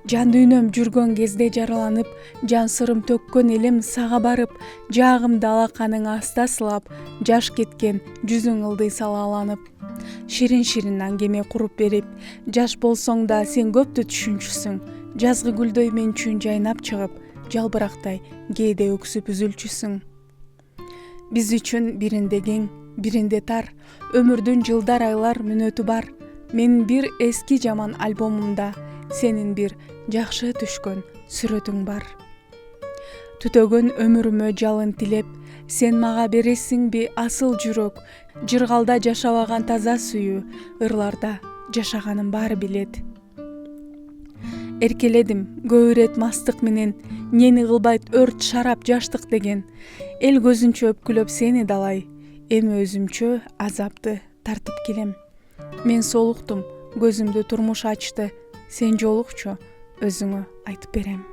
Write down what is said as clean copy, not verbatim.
Жан дүйнөм жүргөн кезде жараланып, жан сырым төккөн элем сага барып, жаагымды алаканың аста сылап, жаш кеткен жүзүң ылдый салааланып. Ширин аңгеме куруп берип, жаш болсоң да сен көптү түшүнчүсүң. Жазгы гүлдөй мен үчүн жайнап чыгып, жалбырактай кээде өксүп үзүлчүсүң. Биз үчүн биринде кең, биринде тар, өмүрдүн жылдар айлар мүнөтү бар. Менин бир эски жаман альбомумда сенин бир жакшы түшкөн сүрөтүң бар. Түтөгөн өмүрүмө жалын тилеп, сен мага бересиңби асыл жүрөк, жыргалда жашабаган таза сүйүү, ырларда жашаганын баары билет. Эркеледим көп ирет мастык менен, нени кылбайт өрт, шарап, жаштык деген. Эл көзүнчө өпкүлөп сени далай, эми өзүмчө азапты тартып келем. Мен солуктум, көзүмдү турмуш ачты, сен жолукчу, өзүңө айтып берем.